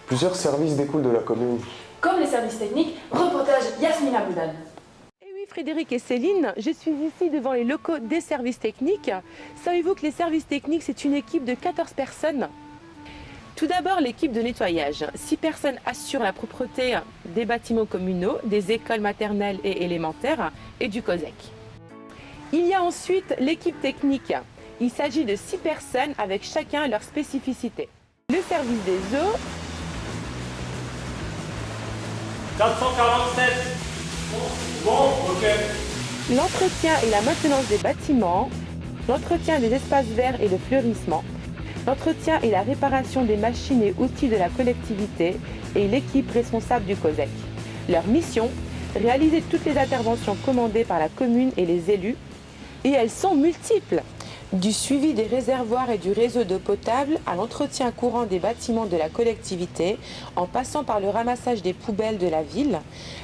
Plusieurs services découlent de la commune. Comme les services techniques, reportage Yasmina Boudan. Et oui, Frédéric et Céline, je suis ici devant les locaux des services techniques. Savez-vous que les services techniques, c'est une équipe de 14 personnes? Tout d'abord, l'équipe de nettoyage. 6 personnes assurent la propreté des bâtiments communaux, des écoles maternelles et élémentaires et du COSEC. Il y a ensuite l'équipe technique. Il s'agit de 6 personnes avec chacun leur spécificité. Le service des eaux, 447. Bon, ok. l'entretien et la maintenance des bâtiments, l'entretien des espaces verts et le fleurissement, l'entretien et la réparation des machines et outils de la collectivité et l'équipe responsable du COSEC. Leur mission, réaliser toutes les interventions commandées par la commune et les élus, et elles sont multiples. Du suivi des réservoirs et du réseau d'eau potable à l'entretien courant des bâtiments de la collectivité, en passant par le ramassage des poubelles de la ville,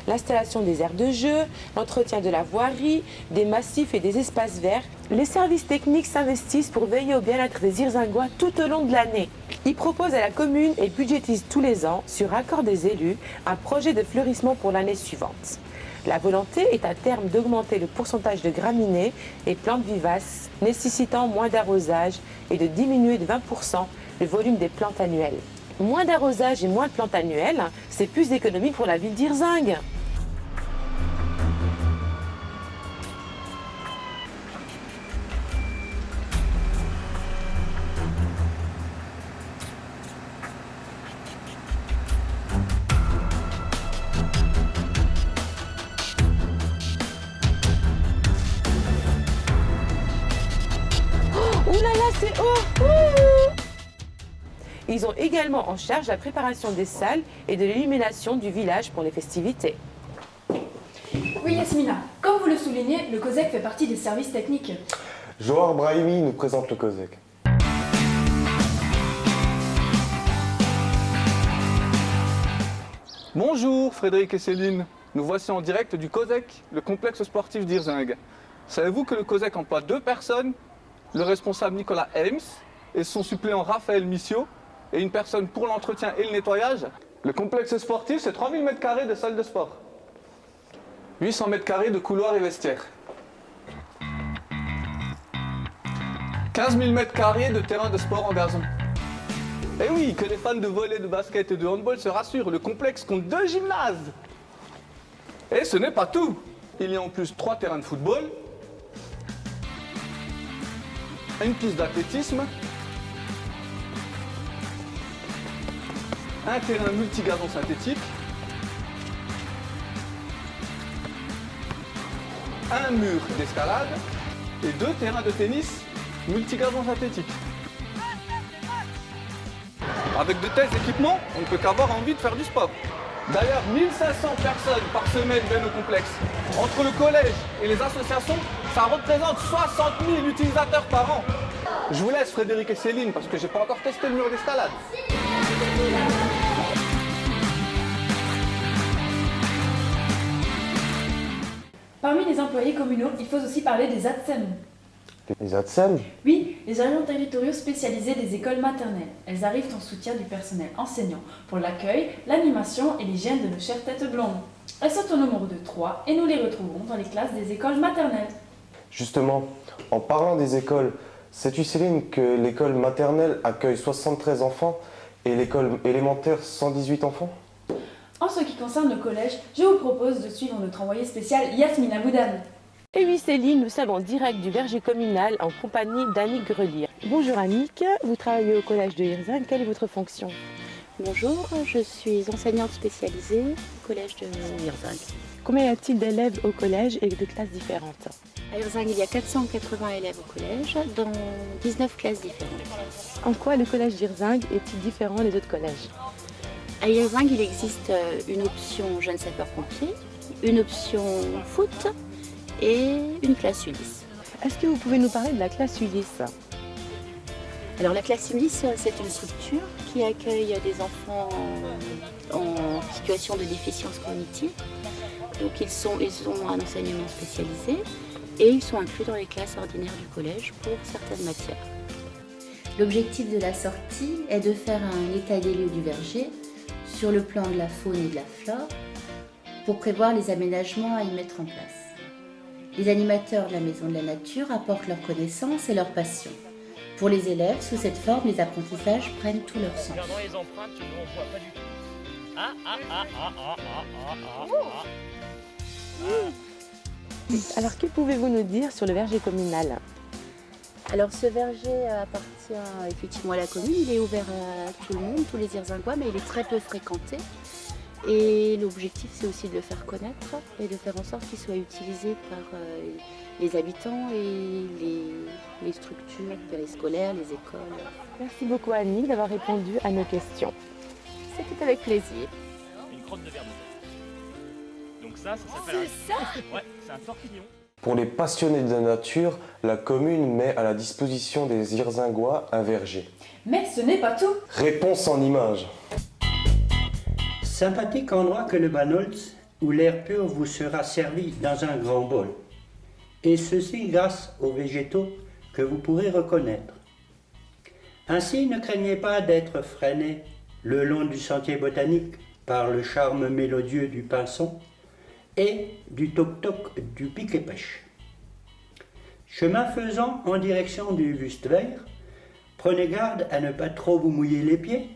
l'installation des aires de jeu, l'entretien de la voirie, des massifs et des espaces verts. Les services techniques s'investissent pour veiller au bien-être des Hirzingois tout au long de l'année. Ils proposent à la commune et budgétisent tous les ans, sur accord des élus, un projet de fleurissement pour l'année suivante. La volonté est à terme d'augmenter le pourcentage de graminées et plantes vivaces, nécessitant moins d'arrosage et de diminuer de 20% le volume des plantes annuelles. Moins d'arrosage et moins de plantes annuelles, c'est plus d'économie pour la ville d'Hirzingue. Ouh là là, c'est haut! Ouh. Ils ont également en charge la préparation des salles et de l'illumination du village pour les festivités. Oui Yasmina, comme vous le soulignez, le COSEC fait partie des services techniques. Johar Brahimi nous présente le COSEC. Bonjour Frédéric et Céline, nous voici en direct du COSEC, le complexe sportif d'Hirzingue. Savez-vous que le COSEC emploie 2 personnes, le responsable Nicolas Helms et son suppléant Raphaël Missio, et une personne pour l'entretien et le nettoyage? Le complexe sportif, c'est 3000 m² de salle de sport, 800 m² de couloirs et vestiaires, 15 000 m² de terrain de sport en gazon. Et oui, que les fans de volley, de basket et de handball se rassurent, le complexe compte 2 gymnases. Et ce n'est pas tout. Il y a en plus 3 terrains de football, une piste d'athlétisme, un terrain multigazon synthétique, un mur d'escalade et 2 terrains de tennis multigazon synthétique. Avec de tels équipements, on ne peut qu'avoir envie de faire du sport. D'ailleurs, 1500 personnes par semaine viennent au complexe. Entre le collège et les associations, ça représente 60 000 utilisateurs par an. Je vous laisse Frédéric et Céline parce que j'ai pas encore testé le mur d'escalade. Parmi les employés communaux, il faut aussi parler des ATSEM. Les ATSEM? Oui, les agents territoriaux spécialisés des écoles maternelles. Elles arrivent en soutien du personnel enseignant pour l'accueil, l'animation et l'hygiène de nos chères têtes blondes. Elles sont au nombre de 3 et nous les retrouvons dans les classes des écoles maternelles. Justement, en parlant des écoles, sais-tu Céline que l'école maternelle accueille 73 enfants et l'école élémentaire 118 enfants? En ce qui concerne le collège, je vous propose de suivre notre envoyé spécial Yasmina Boudan. Et oui Céline, nous sommes en direct du verger communal en compagnie d'Annick Grelier. Bonjour Annick, vous travaillez au collège de Hirzingue, quelle est votre fonction? Bonjour, je suis enseignante spécialisée au collège de Hirzingue. Combien y a-t-il d'élèves au collège et de classes différentes? À Hirzingue, il y a 480 élèves au collège, dans 19 classes différentes. En quoi le collège d'Hirzingue est-il différent des autres collèges? À Hirzingue, il existe une option jeunes sapeurs-pompiers, une option foot et une classe Ulysse. Est-ce que vous pouvez nous parler de la classe Ulysse? Alors la classe Ulysse, c'est une structure qui accueille des enfants en situation de déficience cognitive. Donc ils ont un enseignement spécialisé et ils sont inclus dans les classes ordinaires du collège pour certaines matières. L'objectif de la sortie est de faire un état des lieux du verger sur le plan de la faune et de la flore pour prévoir les aménagements à y mettre en place. Les animateurs de la Maison de la Nature apportent leurs connaissances et leur passion. Pour les élèves, sous cette forme, les apprentissages prennent tout leur sens. Regardant les empreintes, on ne voit pas du tout. Alors, que pouvez-vous nous dire sur le verger communal? Alors ce verger appartient effectivement à la commune, il est ouvert à tout le monde, tous les Irzingois, mais il est très peu fréquenté. Et l'objectif c'est aussi de le faire connaître et de faire en sorte qu'il soit utilisé par les habitants et les structures périscolaires, les écoles. Merci beaucoup Annie d'avoir répondu à nos questions. C'était avec plaisir. Une crotte de verre de terre. Donc ça s'appelle un... Ouais, c'est un torpillon. Pour les passionnés de nature, la commune met à la disposition des Irzingois un verger. Mais ce n'est pas tout. Réponse en images. Sympathique endroit que le Banholz, où l'air pur vous sera servi dans un grand bol. Et ceci grâce aux végétaux que vous pourrez reconnaître. Ainsi, ne craignez pas d'être freiné le long du sentier botanique par le charme mélodieux du pinson et du toc-toc du pic-et-pêche. Chemin faisant en direction du Wüstweier, prenez garde à ne pas trop vous mouiller les pieds,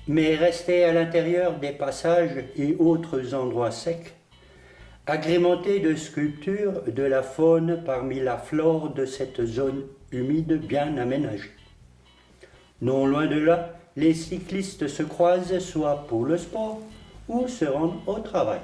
mais restez à l'intérieur des passages et autres endroits secs, agrémentés de sculptures de la faune parmi la flore de cette zone humide bien aménagée. Non loin de là, les cyclistes se croisent soit pour le sport ou se rendent au travail.